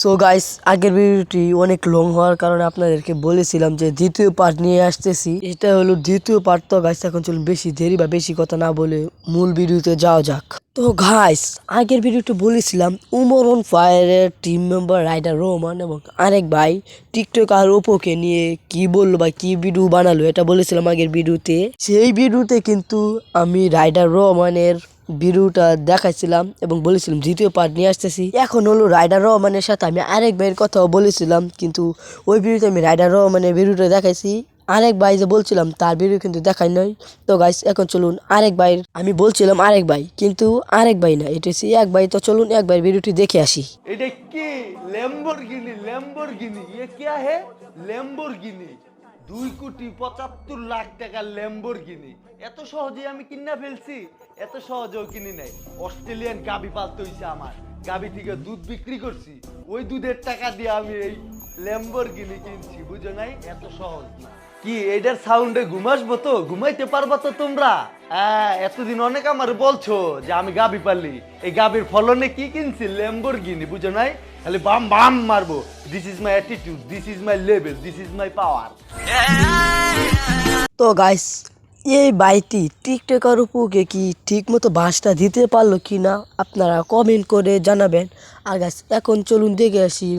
So guys, আগের ভিডিওটি অনেক লং হওয়ার কারণে আপনাদেরকে বলেছিলাম যে দ্বিতীয় পার্ট নিয়ে আসতেছি। এটা হলো দ্বিতীয় পার্ট। তো গাইস, এখন চলুন বেশি দেরি বা বেশি কথা না বলে মূল ভিডিওতে যাওয়া যাক। তো গাইস, আগের ভিডিওতে বলেছিলাম উমর অন ফায়ারের টিম মেম্বার রাইডার রহমান এবং আরেক ভাই টিকটকার ওপোকে নিয়ে কি বললো বা কি ভিডিও বানালো, এটা বলেছিলাম আগের ভিডিওতে। সেই ভিডিওতে কিন্তু আমি রাইডার রহমানের ভিডিওটা দেখাইছিলাম এবং বলেছিলাম দ্বিতীয় পার্ট নিয়ে আসতেছি। এখন হলো রাইডার রহমানের সাথে আমি আরেক ভাইয়ের কথাও বলেছিলাম, কিন্তু ওই ভিডিওতে আমি রাইডার রহমানের ভিডিওটা দেখাইছি। আরেক ভাই যে বলছিলাম তার ভিডিও কিন্তু দেখাই নাই। তো গাইস, এখন চলুন আরেক ভাইয়ের, আমি বলছিলাম আরেক ভাই কিন্তু আরেক ভাই না, এটা হচ্ছে এক ভাই। তো চলুন এক ভাইয়ের ভিডিওটি দেখে আসি। এটা কি ল্যাম্বরগিনি? ল্যাম্বরগিনি ये क्या है? ল্যাম্বরগিনি 2,75,00,000 টাকার ল্যাম্বরগিনি এত সহজে আমি কিনা ফেলছি? এত সহজেও কিনি নাই। অস্ট্রেলিয়ান গাবি পালতে হইছে আমার। গাবি থেকে দুধ বিক্রি করছি, ওই দুধের টাকা দিয়ে আমি এই ল্যাম্বরগিনি কিনছি। বুঝো নাই? এত সহজ না। কি এটার সাউন্ডে ঘুমাসবো তো? ঘুমাইতে পারবা তো তোমরা? হ্যাঁ, এতদিন অনেক আমার বলছো যে আমি গাবি পালি, এই গাবির ফলনে কি কিনছি? ল্যাম্বরগিনি। বুঝো নাই? খালি বাম বাম মারবো। This is my attitude, this is my level, this is my power. তো গাইস, এই বাইটি টিকটকার উপকে কি ঠিক মতো বাসটা দিতে পারলো কি না আপনারা কমেন্ট করে জানাবেন। আর গাইস, এখন চলুন দেখে আসি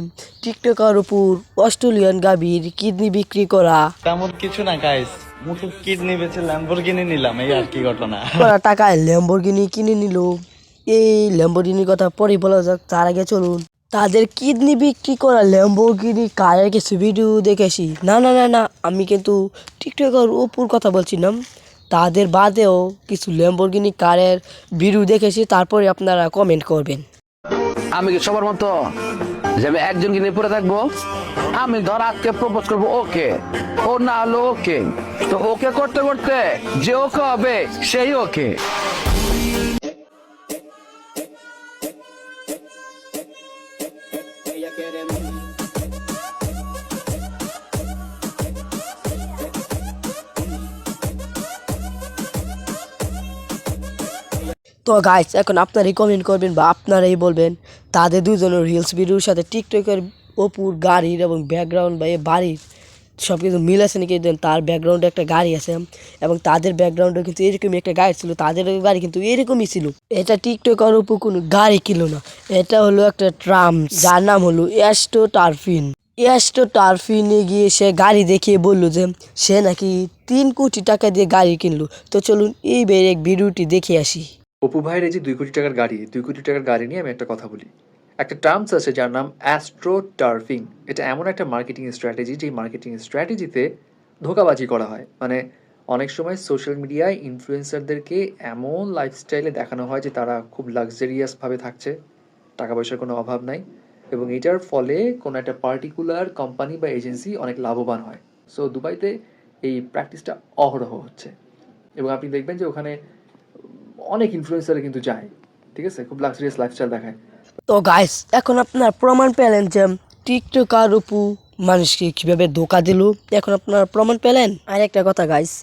টিকটকার উপর অস্ট্রেলিয়ান গাভীর কিডনি বিক্রি করা তেমন কিছু না গাইস, মুঠো কিডনি বেচে ল্যাম্বরগিনি নিলাম, এই আর কি ঘটনা। টাকায় ল্যাম্বরগিনি কিনে নিল। এই ল্যাম্বরগিনির কথা পরে বলা যাক, তার আগে চলুন তাদের কিডনি বিক্রি করা ল্যাম্বরগিনি কারের কিছু ভিডিও দেখে আসি। না না না না, আমি কিন্তু টিকটকার উপর কথা বলছিলাম, তাদের বাদেও কিছু ল্যাম্বরগিনি কারের ভিডিও দেখেছি, তারপরে আপনারা কমেন্ট করবেন। আমি কি সবার মতো যে আমি একজন কিনে পড়ে থাকবো? আমি ধর আজকে প্রপোজ করবো ওকে, ও না হলো ওকে, তো ওকে করতে করতে যে ওকে হবে সেই ওকে। তো গাইস, এখন আপনারাই কমেন্ট করবেন বা আপনারাই বলবেন তাদের দুজনের রিলস ভিডিওর সাথে টিকটকের অপুর গাড়ির এবং ব্যাকগ্রাউন্ড বা এই বাড়ির সব কিছু মিল আছে নাকি। দেন তার ব্যাকগ্রাউন্ডে একটা গাড়ি আছে এবং তাদের ব্যাকগ্রাউন্ডে কিন্তু এরকমই একটা গাড়ি ছিল, তাদের গাড়ি কিন্তু এরকমই ছিল। এটা টিকটকের অপু কোনো গাড়ি কিনল না, এটা হলো একটা ট্রাম যার নাম হলো অ্যাস্টো টারফিন। অ্যাস্টো টারফিনে গিয়ে সে গাড়ি দেখিয়ে বললো যে সে নাকি 3 কোটি টাকা দিয়ে গাড়ি কিনলো। তো চলুন এই বের এক ভিডিওটি দেখে আসি। অপু ভাইয়ের এই যে 2 কোটি টাকার গাড়ি, 2 কোটি টাকার গাড়ি নিয়ে আমি একটা কথা বলি। একটা টার্মস আছে যার নাম অ্যাস্ট্রো টার্ফিং। এটা এমন একটা মার্কেটিং স্ট্র্যাটেজি, যেই মার্কেটিং স্ট্র্যাটেজিতে ধোঁকাবাজি করা হয়। মানে অনেক সময় সোশ্যাল মিডিয়ায় ইনফ্লুয়েন্সারদেরকে এমন লাইফস্টাইলে দেখানো হয় যে তারা খুব লাক্সারিয়াসভাবে থাকছে, টাকা পয়সার কোনো অভাব নাই, এবং এটার ফলে কোনো একটা পার্টিকুলার কোম্পানি বা এজেন্সি অনেক লাভবান হয়। সো দুবাইতে এই প্র্যাকটিসটা অহরহ হচ্ছে এবং আপনি দেখবেন যে ওখানে অনেক ইনফ্লুয়েন্সার কিন্তু যায়, ঠিক আছে, খুব লাক্সারিয়াস লাইফস্টাইল দেখায়। তো গাইস, এখন আপনার প্রমাণ পেলেন যে টিকটকার উপর মানুষকে কিভাবে ধোকা দিল। এখন আপনারা প্রমাণ পেলেন। আর একটা কথা গাইস,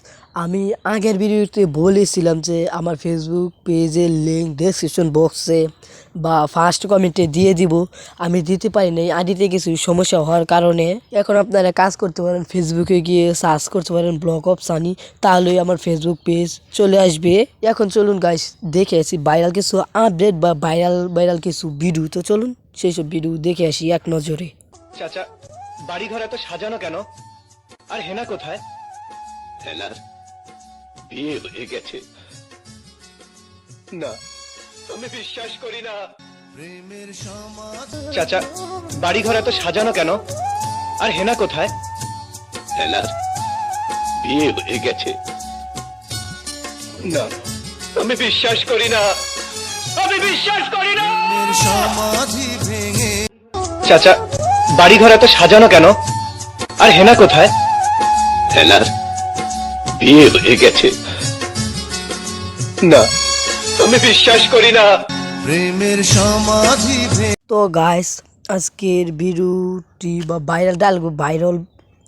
আমি আগের ভিডিওতে বলেছিলাম যে আমার ফেসবুক পেজের লিঙ্ক ডেসক্রিপশন বক্সে বা ফার্স্ট কমেন্টে দিয়ে দিব। আমি দিতে পারি নাই, আদিতে কিছু সমস্যা হওয়ার কারণে। এখন আপনারা কাজ করতে পারেন, ফেসবুকে গিয়ে সার্চ করতে পারেন ব্লগ অফ সানি, তাহলেই আমার ফেসবুক পেজ চলে আসবে। এখন চলুন গাইস দেখে আসি ভাইরাল কিছু আপডেট বা ভাইরাল কিছু ভিডিও। তো চলুন সেই সব ভিডিও দেখে আসি এক নজরে। চাচা, বাড়ি ঘর এত সাজানো কেন? আর হেনা কোথায়? হেনার বিয়ে হয়ে গেছে। না, আমি বিশ্বাস করি না। চাচা, বাড়ি ঘর এত সাজানো কেন? আর হেনা কোথায়? হেনার বিয়ে হয়ে গেছে। না, আমি বিশ্বাস করি না। আমি বিশ্বাস করি না। চাচা, বাড়ি ঘর এত সাজানো কেন? আর হেনা কোথায়? হেনার বিয়ে হয়ে গেছে। না, আমি বিশ্বাস করি না। প্রেমের সমাধি। তো গাইস, আজকের ভিডিওটি বা ভাইরাল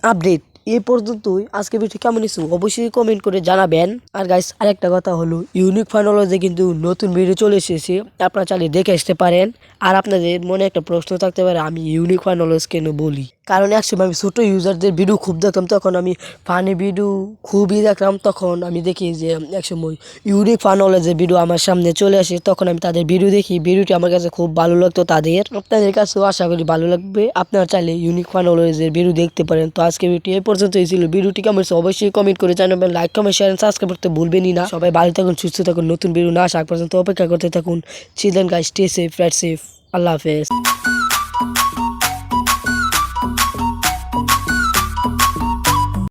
আপডেট এই পর্যন্তই। আজকে ভিডিও কেমন হয়েছে অবশ্যই কমেন্ট করে জানাবেন। আর গাইস আরেকটা কথা হলো, ইউনিক ফাইনোলজি কিন্তু নতুন ভিডিও চলে এসেছে, আপনারা চাইলে দেখে আসতে পারেন। আর আপনাদের মনে একটা প্রশ্ন থাকতে পারে আমি ইউনিক ফাইনোলজি কেন বলি, কারণ একসময় আমি ছোটো ইউজারদের ভিডিও খুব দেখতাম, তখন আমি ফানি ভিডিও খুবই দেখলাম। তখন আমি দেখি যে একসময় ইউনিক ফাইনোলজির ভিডিও আমার সামনে চলে আসে, তখন আমি তাদের ভিডিও দেখি, ভিডিওটি আমার কাছে খুব ভালো লাগতো তাদের। আপনাদের কাছেও আশা করি ভালো লাগবে। আপনারা চাইলে ইউনিক ফাইনোলজির ভিডিও দেখতে পারেন। তো আজকে ভিডিও এই পর্যন্তই ছিল। ভিডিওটি কেমন হয়েছে অবশ্যই কমেন্ট করে জানাবেন, লাইক কমেন্ট শেয়ার সাবস্ক্রাইব করতে ভুলবেনই না। সবাই ভালো থাকুন, সুস্থ থাকুন, নতুন ভিডিও না আসা পর্যন্ত অপেক্ষা করতে থাকুন। Children guys, stay safe, right safe, আল্লাহ হাফেজ।